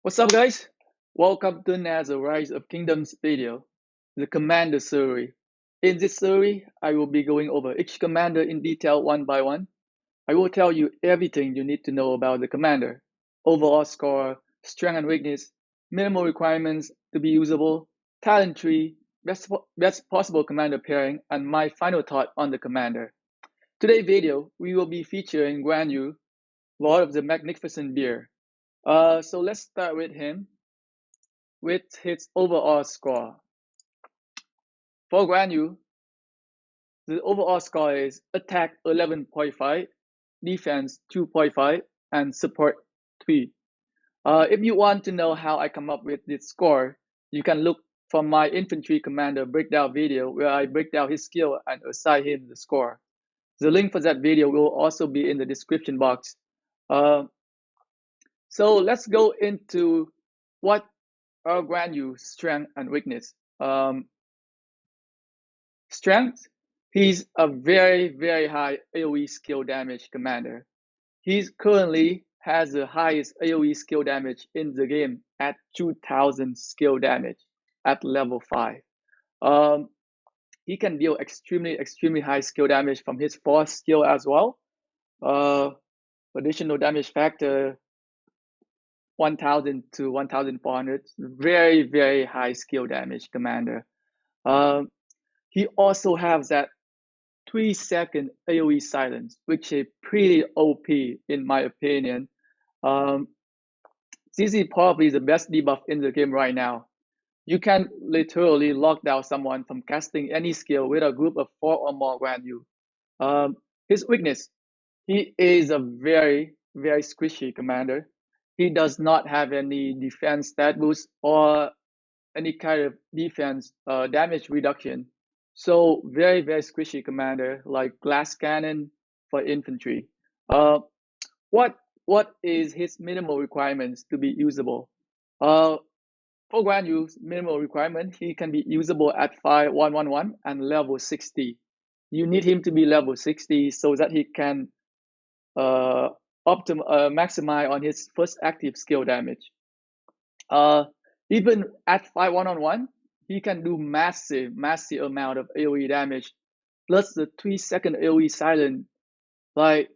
What's up, guys? Welcome to the Rise of Kingdoms video, the Commander Survey. In this survey, I will be going over each commander in detail one by one. I will tell you everything you need to know about the commander, overall score, strength and weakness, minimal requirements to be usable, talent tree, best possible commander pairing, and my final thought on the commander. Today's video, we will be featuring Guan Yu, Lord of the Magnificent Beer. So let's start with him with his overall score. For Guan Yu, the overall score is attack 11.5, defense 2.5, and support 3. If you want to know how I come up with this score, you can look from my infantry commander breakdown video where I break down his skill and assign him the score. The link for that video will also be in the description box. So let's go into what are Guan Yu's strength and weakness. Strength, he's a very high AoE skill damage commander. He currently has the highest AoE skill damage in the game at 2000 skill damage at level 5. He can deal extremely high skill damage from his force skill as well. Additional damage factor 1000 to 1400. Very high skill damage commander. He also has that 3-second AoE silence, which is pretty OP in my opinion. This is probably the best debuff in the game right now. You can literally lock down someone from casting any skill with a group of 4 or more Guan Yu. His weakness, he is a very squishy commander. He does not have any defense stat boost or any kind of defense damage reduction. So very squishy commander like glass cannon for infantry. What is his minimal requirements to be usable? For Guan Yu's minimal requirement, he can be usable at 5111 and level 60. You need him to be level 60 so that he can maximize on his first active skill damage. Even at 5111, he can do massive amount of AoE damage, plus the 3-second AoE silent. Like,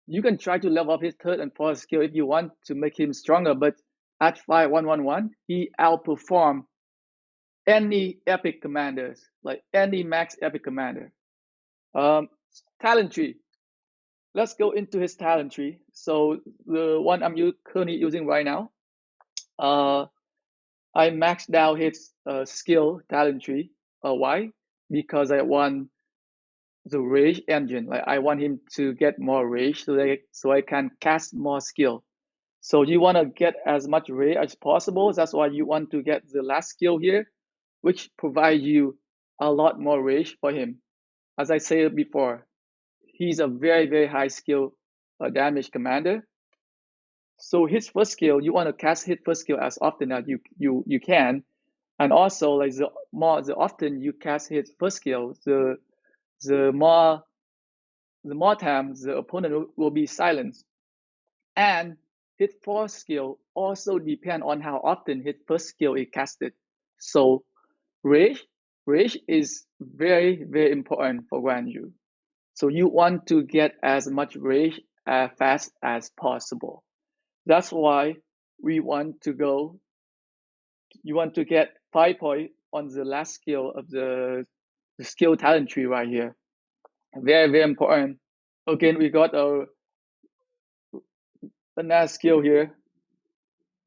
you can try to level up his third and fourth skill if you want to make him stronger, but at 5111, he outperforms any epic commanders, like any max epic commander. Talent tree. Let's go into his talent tree. So the one I'm currently using right now, I maxed out his skill talent tree. Why? Because I want the rage engine. Like, I want him to get more rage so I can cast more skill. So you want to get as much rage as possible. That's why you want to get the last skill here, which provides you a lot more rage for him. As I said before, he's a very high skill damage commander. So his first skill, you want to cast his first skill as often as you can, and also like the often you cast his first skill, the more times the opponent will be silenced. And his fourth skill also depend on how often his first skill is casted. So rage is very important for Guan Yu. So you want to get as much rage as fast as possible. That's why you want to get 5 points on the last skill of the skill talent tree right here. Very important. Again, we got another skill here.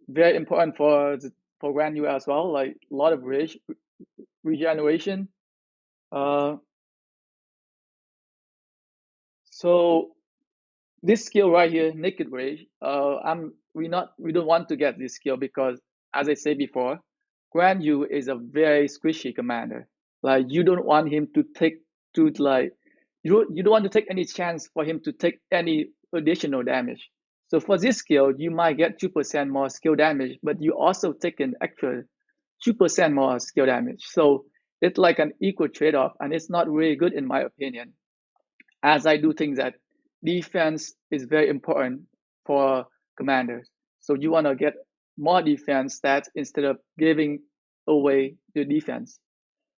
Very important for Guan Yu as well, like a lot of rage regeneration. So this skill right here, naked rage, we don't want to get this skill because, as I said before, Guan Yu is a very squishy commander. Like, you don't want him to you don't want to take any chance for him to take any additional damage. So for this skill, you might get 2% more skill damage, but you also take an extra 2% more skill damage. So it's like an equal trade-off, and it's not really good in my opinion, as I do think that defense is very important for commanders. So you want to get more defense stats instead of giving away the defense.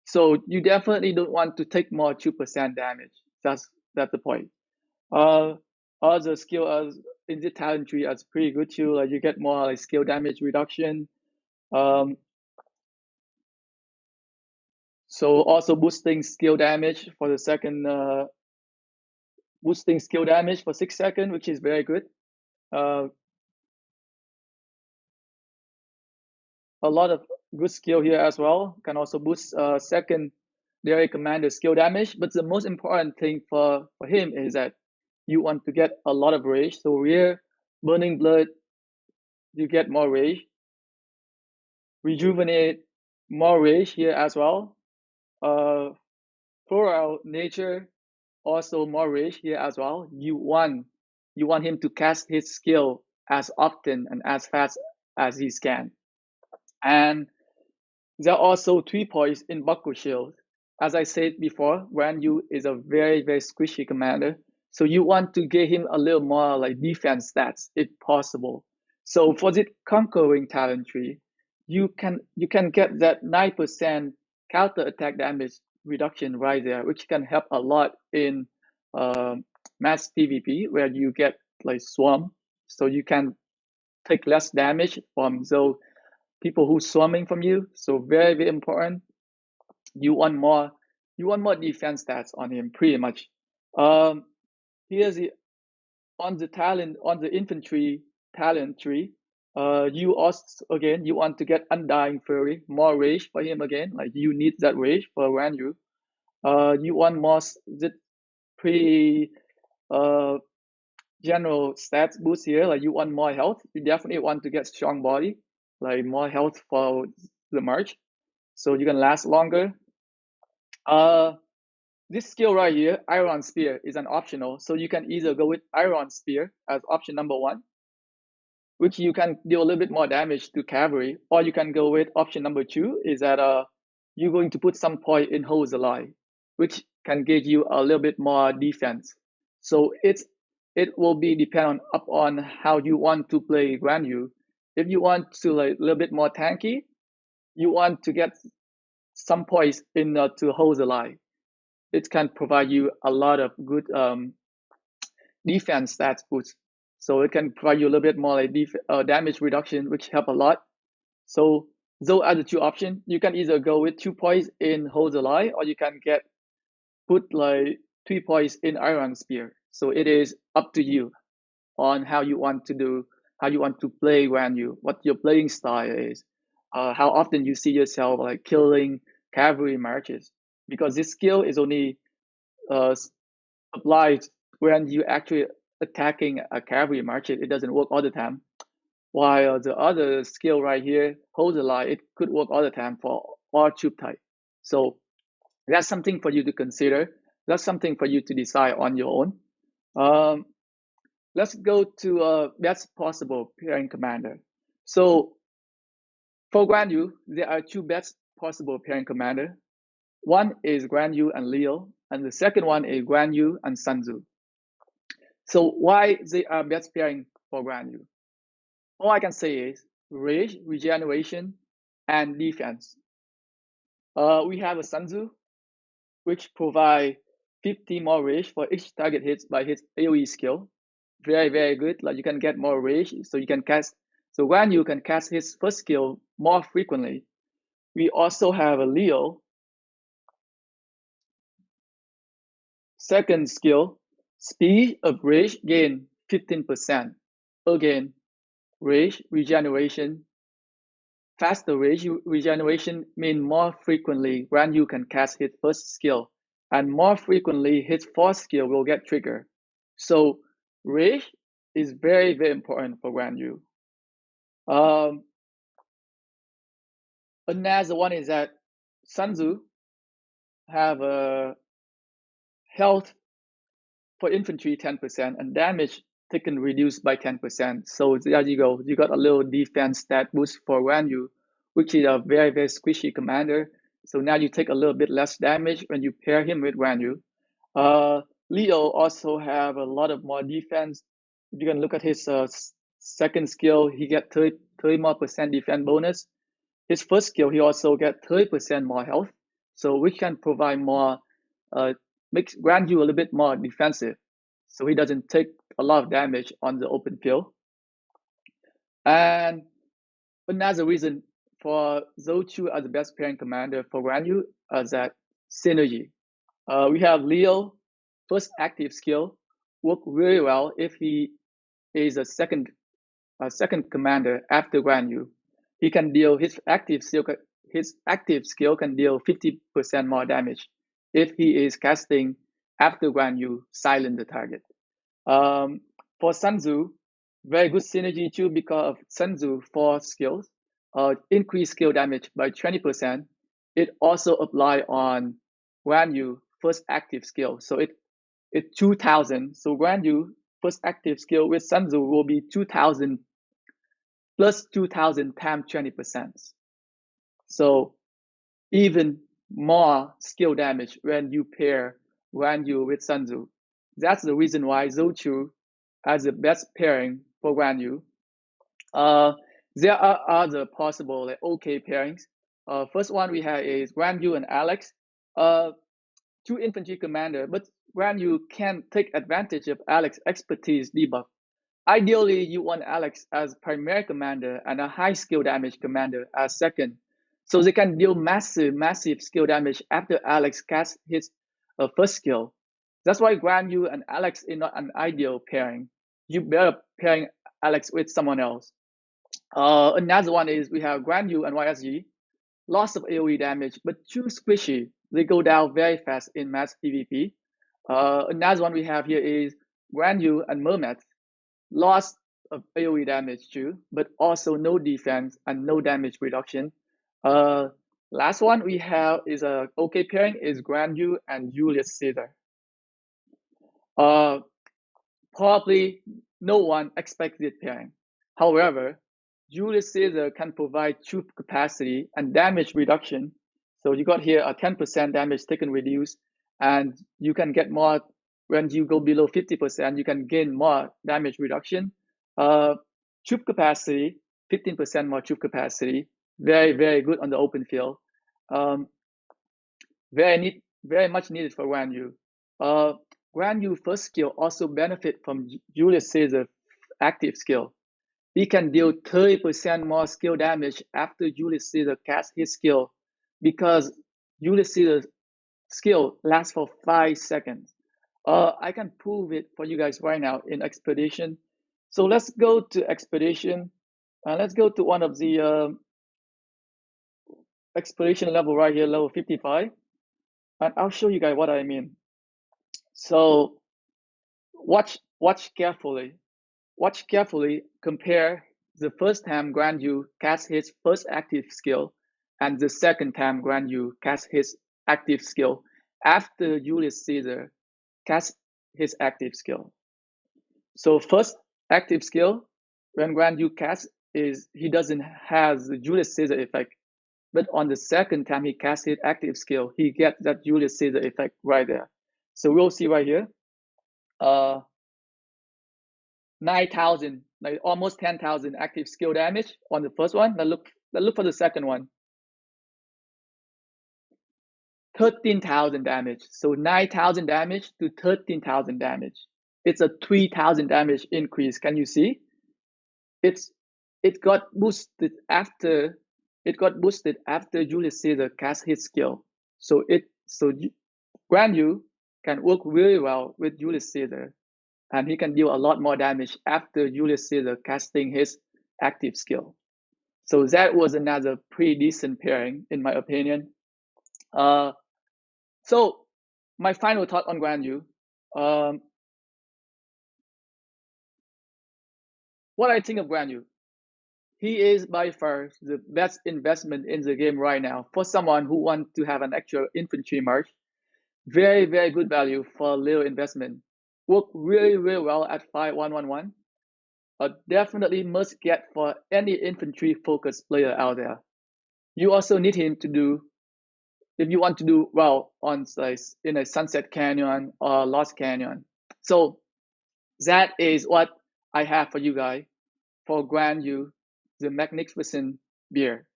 So you definitely don't want to take more 2% damage. That's the point. Uh, Other skill as in the talent tree is pretty good too. Like you get more like skill damage reduction. Um, so also boosting skill damage for the second, boosting skill damage for 6 seconds, which is very good. Uh, a lot of good skill here as well. Can also boost secondary commander skill damage. But the most important thing for him is that you want to get a lot of rage. So here, burning blood, you get more rage. Rejuvenate, more rage here as well. Floral nature, also more rage here as well. You want him to cast his skill as often and as fast as he can. And there are also 3 points in Buckle Shield. As I said before, Guan Yu is a very, very squishy commander. So you want to give him a little more like defense stats if possible. So for the conquering talent tree, you can get that 9% counter attack damage reduction right there, which can help a lot in mass PvP where you get like swarm. So you can take less damage from those people who swarming from you. So very, very important. You want more you want more defense stats on him pretty much. Um Here's the on the infantry talent tree. You also again you want to get undying fury, more rage for him again. Like you need that rage for Guan Yu. You want more the pretty uh general stats boost here. Like you want more health. You definitely want to get strong body, like more health for the march, so you can last longer. Uh, this skill right here, Iron Spear, is an optional. So you can either go with Iron Spear as option number 1, which you can deal a little bit more damage to cavalry, or you can go with option number 2, is that you're going to put some point in Hose Ally, which can give you a little bit more defense. So it will be depend upon how you want to play Guan Yu. If you want to like a little bit more tanky, you want to get some points in to Hose Ally. It can provide you a lot of good defense stats boost. So it can provide you a little bit more like damage reduction, which help a lot. So those are the 2 options. You can either go with 2 points in Hold the Lie, or you can put like 3 points in Iron Spear. So it is up to you on how you want to play Guan Yu, what your playing style is, how often you see yourself like killing cavalry marches. Because this skill is only uh, applied when you actually attacking a cavalry march. It doesn't work all the time. While the other skill right here, hold the line, it could work all the time for all troop type. So that's something for you to consider. That's something for you to decide on your own. Um, let's go to best possible pairing commander. So for Guan Yu, there are 2 best possible pairing commander. One is Guan Yu and Leo, and the second one is Guan Yu and Sun Tzu. So why they are best pairing for Guan Yu? All I can say is rage, regeneration, and defense. We have a Sun Tzu, which provide 50 more rage for each target hits by his AoE skill. Very, very good. Like you can get more rage, so you can cast. So Guan Yu can cast his first skill more frequently. We also have a Leo. Second skill, speed of rage gain 15%. Again, rage regeneration. Faster rage regeneration means more frequently Guan Yu can cast his first skill, and more frequently his fourth skill will get triggered. So rage is very, very important for Guan Yu. Another one is that Sun Tzu have a health for infantry 10% and damage taken reduced by 10%. So there you go. You got a little defense stat boost for Guan Yu, which is a very, very squishy commander. So now you take a little bit less damage when you pair him with Guan Yu. Leo also have a lot of more defense. If you can look at his second skill, he get 30% more defense bonus. His first skill, he also get 30% more health, so we can provide more, makes Guan Yu a little bit more defensive, so he doesn't take a lot of damage on the open field. And another reason for Zhou Chu as the best pairing commander for Guan Yu is that synergy. We have Leo, first active skill, work really well if he is a second commander after Guan Yu. He can deal his active skill can deal 50% more damage if he is casting after Guan Yu silent the target. For Sun Tzu, very good synergy too because of Sun Tzu 4 skills, increase skill damage by 20%. It also apply on Guan Yu first active skill, so it's 2,000. So Guan Yu first active skill with Sun Tzu will be 2,000 plus 2,000 times 20%. So even more skill damage when you pair Guan Yu with Sun Tzu. That's the reason why Zhou Chu as the best pairing for Guan Yu. There are other possible like okay pairings. First one we have is Guan Yu and Alex. Two infantry commander, but Guan Yu can take advantage of Alex's expertise debuff. Ideally, you want Alex as primary commander and a high skill damage commander as second, so they can deal massive skill damage after Alex casts his first skill. That's why Guan Yu and Alex is not an ideal pairing. You better pairing Alex with someone else. Another one is we have Guan Yu and YSG. Lots of AoE damage, but too squishy. They go down very fast in mass PvP. Another one we have here is Guan Yu and Mermet. Lots of AoE damage too, but also no defense and no damage reduction. Last one we have is a okay pairing is Guan Yu and Julius Caesar. Probably no one expected pairing. However, Julius Caesar can provide troop capacity and damage reduction. So you got here a 10% damage taken reduced, and you can get more when you go below 50%, you can gain more damage reduction. Troop capacity, 15% more troop capacity, very, very good on the open field. Very much needed for Guan Yu. Guan Yu first skill also benefit from Julius Caesar active skill. He can deal 30% more skill damage after Julius Caesar casts his skill because Julius Caesar's skill lasts for 5 seconds. I can prove it for you guys right now in Expedition. So let's go to Expedition. Let's go to one of the Expedition level right here, level 55. And I'll show you guys what I mean. So watch carefully. Watch carefully, compare the first time Guan Yu casts his first active skill and the second time Guan Yu casts his active skill after Julius Caesar casts his active skill. So first active skill, when Guan Yu casts, he doesn't have the Julius Caesar effect. But on the second time he casts his active skill, he gets that Julius Caesar effect right there. So we'll see right here. 9,000, like almost 10,000 active skill damage on the first one. Let's look for the second one. 13,000 damage. So 9,000 damage to 13,000 damage. It's a 3,000 damage increase. Can you see? It got boosted after Julius Caesar cast his skill. So Guan Yu can work really well with Julius Caesar, and he can deal a lot more damage after Julius Caesar casting his active skill. So that was another pretty decent pairing in my opinion. So my final thought on Guan Yu. What I think of Guan Yu, he is by far the best investment in the game right now for someone who wants to have an actual infantry march. Very, very good value for little investment. Work really, really well at 5111. Definitely must get for any infantry focused player out there. You also need him to do, if you want to do well on in a Sunset Canyon or Lost Canyon. So that is what I have for you guys for Guan Yu the magnificent bear.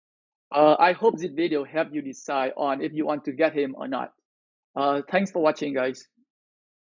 I hope this video helped you decide on if you want to get him or not. Thanks for watching, guys.